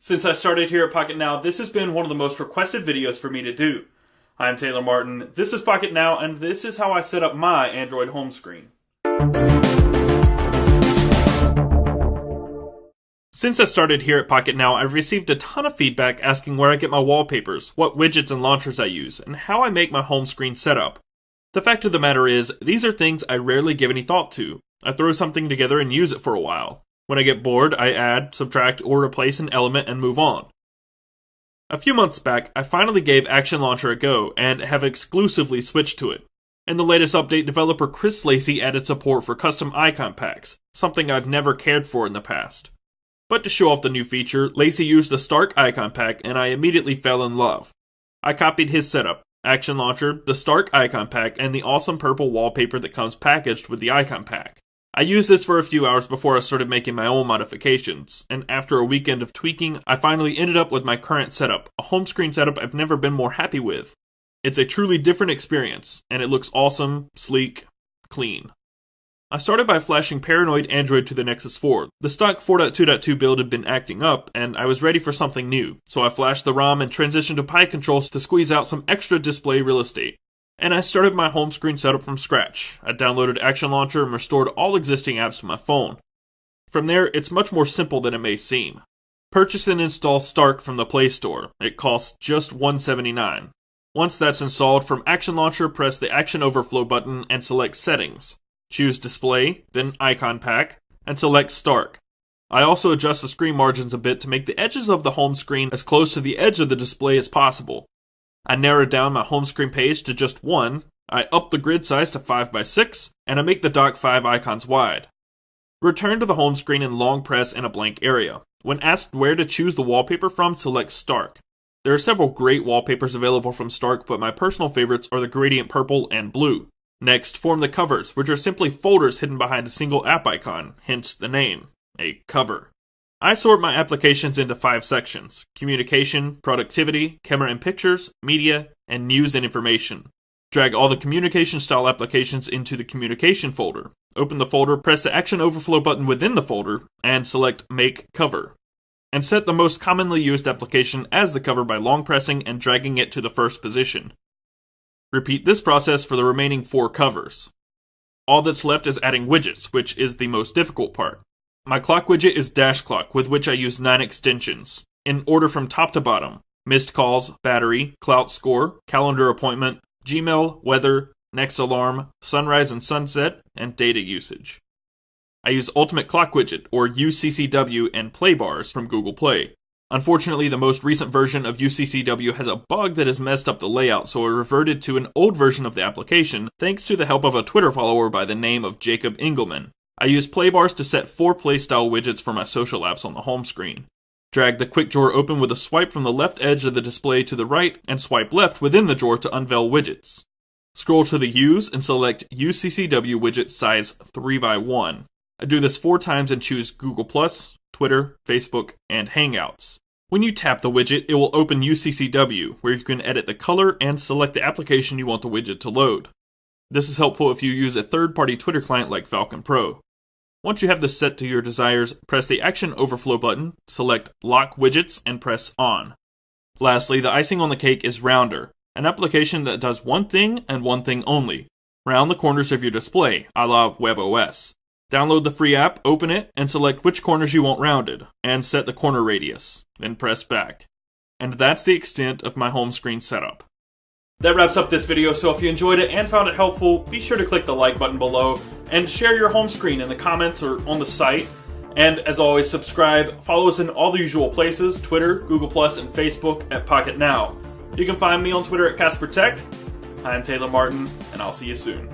Since I started here at Pocketnow, this has been one of the most requested videos for me to do. I'm Taylor Martin, this is Pocketnow, and this is how I set up my Android home screen. Since I started here at Pocketnow, I've received a ton of feedback asking where I get my wallpapers, what widgets and launchers I use, and how I make my home screen setup. The fact of the matter is, these are things I rarely give any thought to. I throw something together and use it for a while. When I get bored, I add, subtract, or replace an element and move on. A few months back, I finally gave Action Launcher a go, and have exclusively switched to it. In the latest update, developer Chris Lacey added support for custom icon packs, something I've never cared for in the past. But to show off the new feature, Lacey used the Stark icon pack, and I immediately fell in love. I copied his setup, Action Launcher, the Stark icon pack, and the awesome purple wallpaper that comes packaged with the icon pack. I used this for a few hours before I started making my own modifications, and after a weekend of tweaking, I finally ended up with my current setup, a home screen setup I've never been more happy with. It's a truly different experience, and it looks awesome, sleek, clean. I started by flashing Paranoid Android to the Nexus 4. The stock 4.2.2 build had been acting up, and I was ready for something new, so I flashed the ROM and transitioned to Pi controls to squeeze out some extra display real estate. And I started my home screen setup from scratch. I downloaded Action Launcher and restored all existing apps to my phone. From there, it's much more simple than it may seem. Purchase and install Stark from the Play Store. It costs just $179. Once that's installed, from Action Launcher, press the Action Overflow button and select Settings. Choose Display, then Icon Pack, and select Stark. I also adjust the screen margins a bit to make the edges of the home screen as close to the edge of the display as possible. I narrowed down my home screen page to just one, I up the grid size to 5x6, and I make the dock 5 icons wide. Return to the home screen and long press in a blank area. When asked where to choose the wallpaper from, select Stark. There are several great wallpapers available from Stark, but my personal favorites are the gradient purple and blue. Next, form the covers, which are simply folders hidden behind a single app icon, hence the name, a cover. I sort my applications into 5 sections: communication, productivity, camera and pictures, media, and news and information. Drag all the communication style applications into the communication folder. Open the folder, press the Action Overflow button within the folder, and select Make Cover. And set the most commonly used application as the cover by long pressing and dragging it to the first position. Repeat this process for the remaining 4 covers. All that's left is adding widgets, which is the most difficult part. My clock widget is Dash Clock, with which I use 9 extensions, in order from top to bottom: missed calls, battery, clout score, calendar appointment, Gmail, weather, next alarm, sunrise and sunset, and data usage. I use Ultimate Clock Widget, or UCCW, and Play Bars from Google Play. Unfortunately, the most recent version of UCCW has a bug that has messed up the layout, so I reverted to an old version of the application, thanks to the help of a Twitter follower by the name of Jacob Engelman. I use Playbars to set 4 playstyle widgets for my social apps on the home screen. Drag the quick drawer open with a swipe from the left edge of the display to the right, and swipe left within the drawer to unveil widgets. Scroll to the U's and select UCCW widget size 3x1. I do this 4 times and choose Google+, Twitter, Facebook, and Hangouts. When you tap the widget, it will open UCCW, where you can edit the color and select the application you want the widget to load. This is helpful if you use a third-party Twitter client like Falcon Pro. Once you have this set to your desires, press the Action Overflow button, select Lock Widgets, and press On. Lastly, the icing on the cake is Rounder, an application that does one thing and one thing only: round the corners of your display, a la WebOS. Download the free app, open it, and select which corners you want rounded, and set the corner radius, then press back. And that's the extent of my home screen setup. That wraps up this video, so if you enjoyed it and found it helpful, be sure to click the like button below, and share your home screen in the comments or on the site. And as always, subscribe, follow us in all the usual places: Twitter, Google+, and Facebook at Pocketnow. You can find me on Twitter at CasperTech. I'm Taylor Martin, and I'll see you soon.